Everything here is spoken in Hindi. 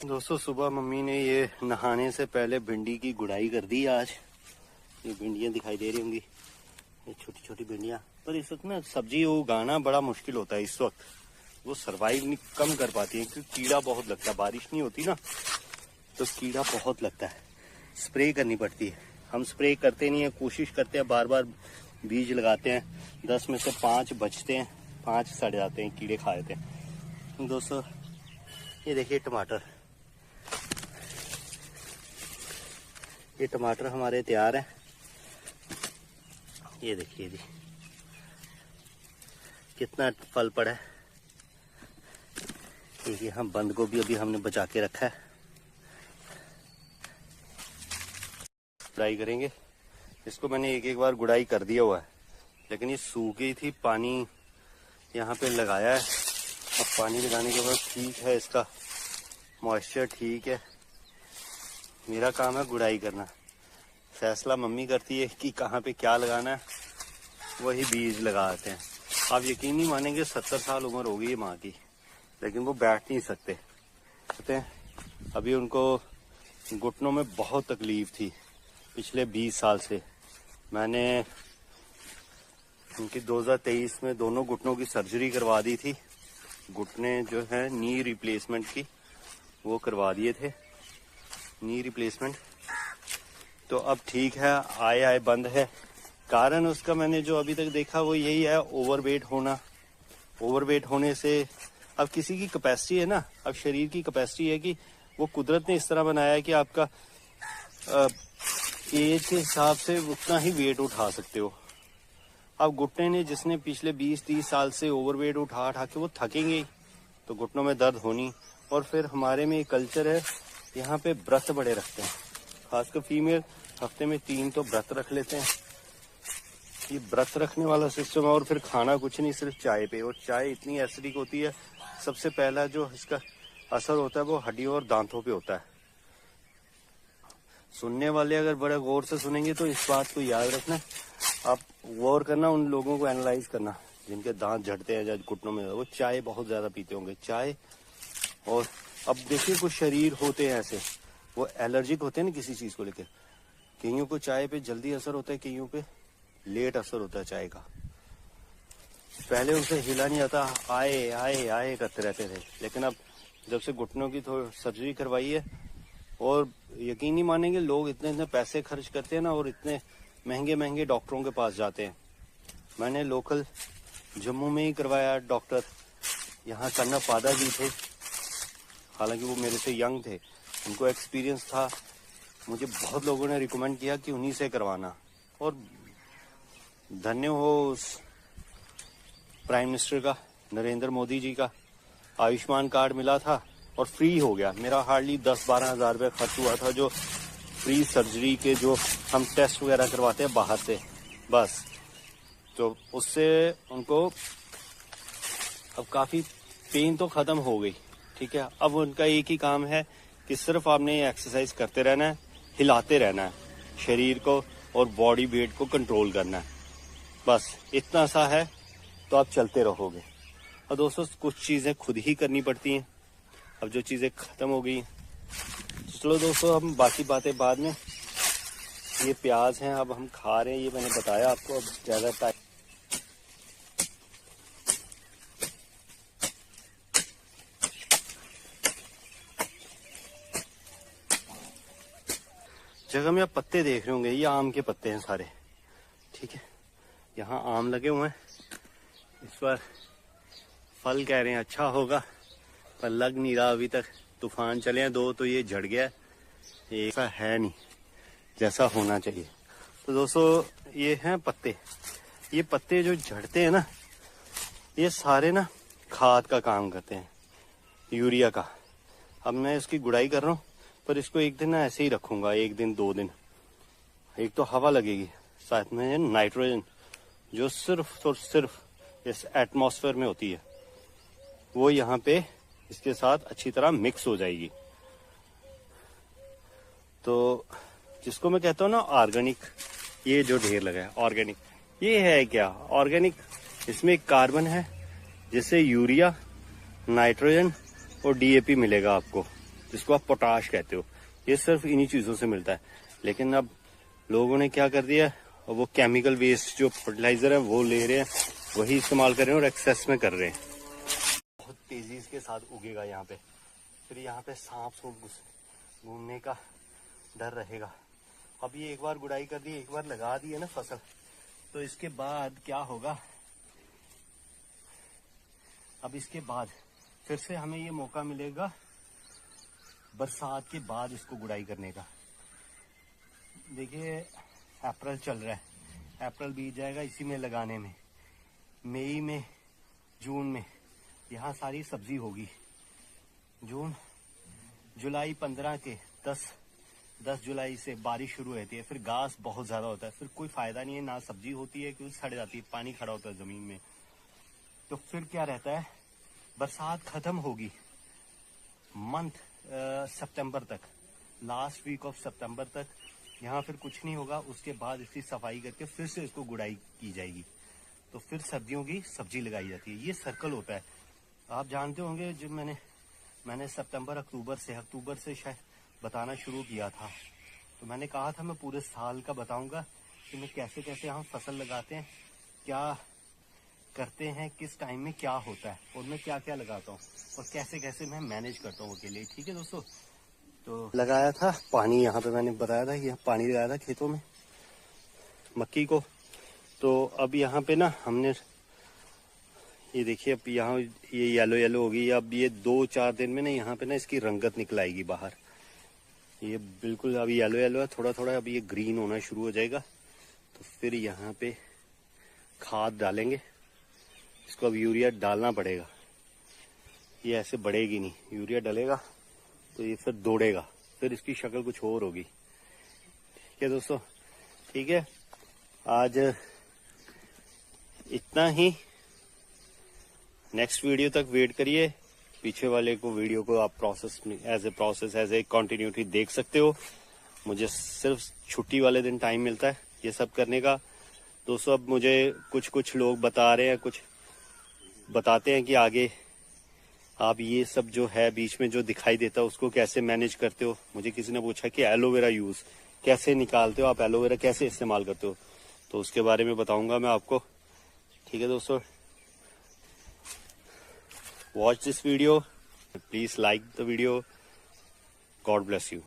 दोस्तों सुबह मम्मी ने ये नहाने से पहले भिंडी की गुड़ाई कर दी आज। ये भिंडियाँ दिखाई दे रही होंगी, ये छोटी छोटी भिंडियाँ। पर इस वक्त ना सब्जी उगाना बड़ा मुश्किल होता है। इस वक्त वो सरवाइव नहीं कम कर पाती है क्योंकि कीड़ा बहुत लगता है। बारिश नहीं होती ना तो कीड़ा बहुत लगता है, स्प्रे करनी पड़ती है। हम स्प्रे करते नहीं है, कोशिश करते हैं, बार बार बीज लगाते हैं, 10 में से 5 बचते हैं, 5 सड़ जाते हैं, कीड़े खा जाते हैं। दोस्तों ये देखिए टमाटर, ये टमाटर हमारे तैयार हैं। ये देखिए जी कितना फल पड़ा है। देखिए हम बंद गोभी अभी हमने बचा के रखा है, गुड़ाई करेंगे इसको। मैंने एक बार गुड़ाई कर दिया हुआ है, लेकिन ये सूख गई थी। पानी यहाँ पे लगाया है, अब पानी लगाने के बाद ठीक है, इसका मॉइस्चर ठीक है। मेरा काम है गुड़ाई करना, फैसला मम्मी करती है कि कहाँ पे क्या लगाना है, वही बीज लगाते हैं। आप यकीन नहीं मानेंगे, 70 साल उम्र हो गई है माँ की, लेकिन वो बैठ नहीं सकते। कहते हैं अभी उनको घुटनों में बहुत तकलीफ थी पिछले 20 साल से। मैंने उनकी 2023 में दोनों घुटनों की सर्जरी करवा दी थी। घुटने जो है नी रिप्लेसमेंट की वो करवा दिए थे, नी रिप्लेसमेंट। तो अब ठीक है, आए बंद है। कारण उसका मैंने जो अभी तक देखा वो यही है, ओवरवेट होना। ओवरवेट होने से अब किसी की कैपेसिटी है ना, अब शरीर की कैपेसिटी है कि वो कुदरत ने इस तरह बनाया है कि आपका एज के हिसाब से उतना ही वेट उठा सकते हो। अब घुटने ने जिसने पिछले 20-30 साल से ओवरवेट उठा के वो थकेंगे ही, तो घुटनों में दर्द होनी। और फिर हमारे में एक कल्चर है, यहाँ पे व्रत बड़े रखते हैं, खासकर फीमेल हफ्ते में 3 तो व्रत रख लेते हैं। ये व्रत रखने वाला सिस्टम है। और फिर खाना कुछ नहीं, सिर्फ चाय पे। और चाय इतनी एसिडिक होती है, सबसे पहला जो इसका असर होता है वो हड्डियों और दांतों पे होता है। सुनने वाले अगर बड़े गौर से सुनेंगे तो इस बात को याद रखना, आप गौर करना, उन लोगों को एनालाइज करना जिनके दांत झड़ते हैं या घुटनों में, वो चाय बहुत ज्यादा पीते होंगे, चाय। और अब देखिए कुछ शरीर होते हैं ऐसे, वो एलर्जिक होते हैं ना किसी चीज को लेकर। कईयों को चाय पे जल्दी असर होता है, कईयों पे लेट असर होता है चाय का। पहले उनसे हिला नहीं आता, आए आए आए करते रहते थे, लेकिन अब जब से घुटनों की थोड़ी सर्जरी करवाई है, और यकीन नहीं मानेंगे, लोग इतने पैसे खर्च करते हैं ना, और इतने महंगे महंगे डॉक्टरों के पास जाते हैं। मैंने लोकल जम्मू में ही करवाया। डॉक्टर यहाँ कन्ना पादा जी थे, हालांकि वो मेरे से यंग थे, उनको एक्सपीरियंस था। मुझे बहुत लोगों ने रिकमेंड किया कि उन्हीं से करवाना, और धन्य हो उस प्राइम मिनिस्टर का, नरेंद्र मोदी जी का। आयुष्मान कार्ड मिला था और फ्री हो गया। मेरा हार्डली 10-12 हज़ार रुपये खर्च हुआ था, जो फ्री सर्जरी के जो हम टेस्ट वगैरह करवाते हैं बाहर से, बस। तो उससे उनको अब काफ़ी पेन तो ख़त्म हो गई, ठीक है। अब उनका एक ही काम है कि सिर्फ आपने एक्सरसाइज करते रहना है, हिलाते रहना है शरीर को, और बॉडी वेट को कंट्रोल करना है, बस इतना सा है, तो आप चलते रहोगे। और दोस्तों कुछ चीज़ें खुद ही करनी पड़ती हैं, अब जो चीज़ें ख़त्म हो गई। चलो दोस्तों, हम बाकी बातें बाद में। ये प्याज हैं, अब हम खा रहे हैं, ये मैंने बताया आपको। अब ज़्यादा टाइम जगह में आप पत्ते देख रहे होंगे, ये आम के पत्ते हैं सारे, ठीक है। यहाँ आम लगे हुए हैं, इस बार फल कह रहे हैं अच्छा होगा, पर लग नहीं रहा अभी तक। तूफान चले हैं 2 तो ये झड़ गया, ऐसा है नहीं जैसा होना चाहिए। तो दोस्तों ये हैं पत्ते, ये पत्ते जो झड़ते हैं ना, ये सारे ना खाद का काम करते हैं, यूरिया का। अब मैं इसकी गुड़ाई कर रहा हूँ, पर इसको एक दिन ना ऐसे ही रखूंगा, 1 दिन 2 दिन। एक तो हवा लगेगी, साथ में नाइट्रोजन जो सिर्फ और सिर्फ इस एटमॉस्फेयर में होती है, वो यहाँ पे इसके साथ अच्छी तरह मिक्स हो जाएगी। तो जिसको मैं कहता हूँ ना ऑर्गेनिक, ये जो ढेर लगा है ऑर्गेनिक, ये है क्या ऑर्गेनिक? इसमें कार्बन है जिससे यूरिया, नाइट्रोजन और डीएपी मिलेगा आपको, जिसको आप पोटाश कहते हो। ये सिर्फ इन्हीं चीजों से मिलता है। लेकिन अब लोगों ने क्या कर दिया, और वो केमिकल वेस्ट जो फर्टिलाइजर है वो ले रहे हैं, वही इस्तेमाल कर रहे हैं और एक्सेस में कर रहे हैं। बहुत तेजी के साथ उगेगा यहाँ पे। फिर यहाँ पे सांप सूप घूमने का डर रहेगा। अब ये एक बार गुड़ाई कर दी, एक बार लगा दी है ना फसल, तो इसके बाद क्या होगा, अब इसके बाद फिर से हमें ये मौका मिलेगा बरसात के बाद इसको गुड़ाई करने का। देखिए अप्रैल चल रहा है, अप्रैल बीत जाएगा इसी में लगाने में, मई में, जून में यहाँ सारी सब्जी होगी। जून जुलाई 15 के 10 जुलाई से बारिश शुरू होती है। फिर घास बहुत ज्यादा होता है, फिर कोई फायदा नहीं है, ना सब्जी होती है क्योंकि सड़ जाती है, पानी खड़ा होता है जमीन में। तो फिर क्या रहता है, बरसात खत्म होगी मंथ सितंबर तक, लास्ट वीक ऑफ सितंबर तक यहाँ फिर कुछ नहीं होगा। उसके बाद इसकी सफाई करके फिर से इसको गुड़ाई की जाएगी, तो फिर सर्दियों की सब्जी लगाई जाती है। ये सर्कल होता है, आप जानते होंगे। जब मैंने अक्टूबर से शायद बताना शुरू किया था, तो मैंने कहा था मैं पूरे साल का बताऊंगा कि मैं कैसे कैसे यहाँ फसल लगाते हैं, क्या करते हैं, किस टाइम में क्या होता है, और मैं क्या क्या लगाता हूँ, और कैसे कैसे मैं मैनेज करता हूँ अकेले। ठीक है दोस्तों, तो लगाया था पानी, यहाँ पे मैंने बताया था कि पानी लगाया था खेतों में मक्की को। तो अब यहाँ पे ना हमने ये देखिए, अब यहाँ ये येलो होगी। अब ये 2-4 दिन में ना यहाँ पे ना इसकी रंगत निकल आएगी बाहर। ये बिल्कुल अभी येलो है, थोड़ा थोड़ा अभी ये ग्रीन होना शुरू हो जाएगा। तो फिर यहाँ पे खाद डालेंगे, इसको अब यूरिया डालना पड़ेगा, ये ऐसे बढ़ेगी नहीं। यूरिया डलेगा तो ये फिर दौड़ेगा, फिर इसकी शक्ल कुछ और होगी। ठीक है दोस्तों, ठीक है, आज इतना ही। नेक्स्ट वीडियो तक वेट करिए। पीछे वाले वीडियो को आप एज ए कंटिन्यूटी देख सकते हो। मुझे सिर्फ छुट्टी वाले दिन टाइम मिलता है ये सब करने का। दोस्तों अब मुझे कुछ लोग बता रहे हैं, कुछ बताते हैं कि आगे आप ये सब जो है बीच में जो दिखाई देता है उसको कैसे मैनेज करते हो। मुझे किसी ने पूछा कि एलोवेरा यूज कैसे निकालते हो, आप एलोवेरा कैसे इस्तेमाल करते हो, तो उसके बारे में बताऊंगा मैं आपको। ठीक है दोस्तों, watch this video, please like the video. God bless you.